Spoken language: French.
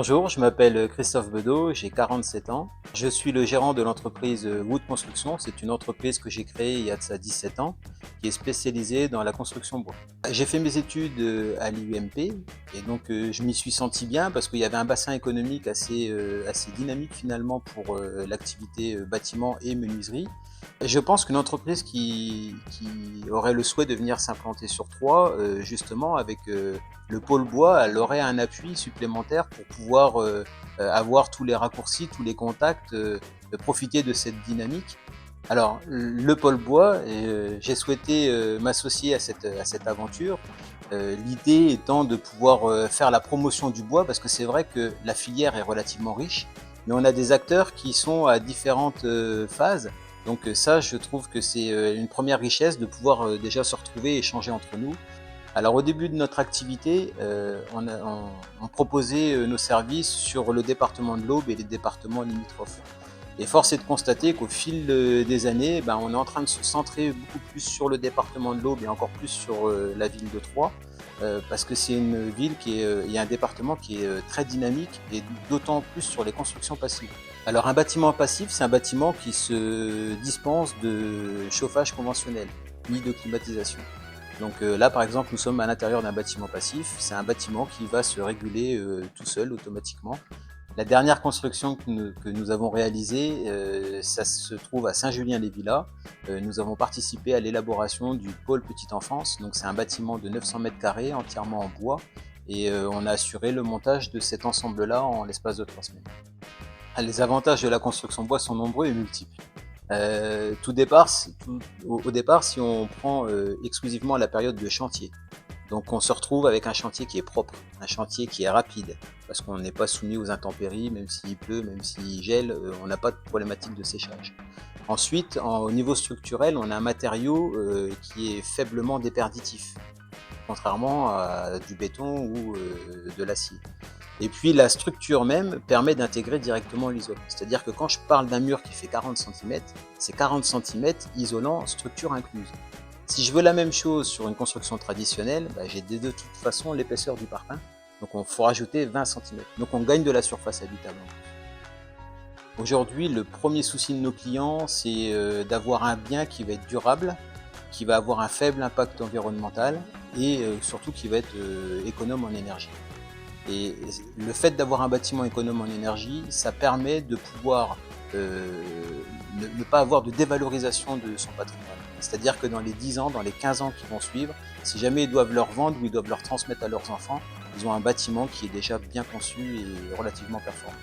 Bonjour, je m'appelle Christophe Bedeau, j'ai 47 ans. Je suis le gérant de l'entreprise Wood Construction. C'est une entreprise que j'ai créée il y a de ça 17 ans, qui est spécialisée dans la construction bois. J'ai fait mes études à l'IUMP et donc je m'y suis senti bien parce qu'il y avait un bassin économique assez dynamique finalement pour l'activité bâtiment et menuiserie. Je pense qu'une entreprise qui aurait le souhait de venir s'implanter sur Troyes, justement avec le pôle bois, elle aurait un appui supplémentaire pour pouvoir avoir tous les raccourcis, tous les contacts, profiter de cette dynamique. Alors, le pôle bois, j'ai souhaité m'associer à cette aventure. L'idée étant de pouvoir faire la promotion du bois, parce que c'est vrai que la filière est relativement riche, mais on a des acteurs qui sont à différentes phases. Donc ça, je trouve que c'est une première richesse de pouvoir déjà se retrouver et échanger entre nous. Alors au début de notre activité, on proposait nos services sur le département de l'Aube et les départements limitrophes. Et force est de constater qu'au fil des années, on est en train de se centrer beaucoup plus sur le département de l'Aube et encore plus sur la ville de Troyes, parce que c'est une ville et un département qui est très dynamique et d'autant plus sur les constructions passives. Alors un bâtiment passif, c'est un bâtiment qui se dispense de chauffage conventionnel, ni de climatisation. Donc là, par exemple, nous sommes à l'intérieur d'un bâtiment passif. C'est un bâtiment qui va se réguler tout seul, automatiquement. La dernière construction que nous avons réalisée, ça se trouve à Saint-Julien-les-Villas. Nous avons participé à l'élaboration du pôle petite enfance. Donc c'est un bâtiment de 900 mètres carrés, entièrement en bois. Et on a assuré le montage de cet ensemble-là en l'espace de 3 semaines. Les avantages de la construction bois sont nombreux et multiples. Au départ, si on prend exclusivement la période de chantier, donc on se retrouve avec un chantier qui est propre, un chantier qui est rapide, parce qu'on n'est pas soumis aux intempéries, même s'il pleut, même s'il gèle, on n'a pas de problématique de séchage. Ensuite, au niveau structurel, on a un matériau qui est faiblement déperditif, contrairement à du béton ou de l'acier. Et puis la structure même permet d'intégrer directement l'isolant. C'est-à-dire que quand je parle d'un mur qui fait 40 cm, c'est 40 cm isolant, structure incluse. Si je veux la même chose sur une construction traditionnelle, j'ai de toute façon l'épaisseur du parpaing, donc il faut rajouter 20 cm. Donc on gagne de la surface habitable. Aujourd'hui, le premier souci de nos clients, c'est d'avoir un bien qui va être durable, qui va avoir un faible impact environnemental et surtout qui va être économe en énergie. Et le fait d'avoir un bâtiment économe en énergie, ça permet de pouvoir ne pas avoir de dévalorisation de son patrimoine. C'est-à-dire que dans les 10 ans, dans les 15 ans qui vont suivre, si jamais ils doivent leur vendre ou ils doivent leur transmettre à leurs enfants, ils ont un bâtiment qui est déjà bien conçu et relativement performant.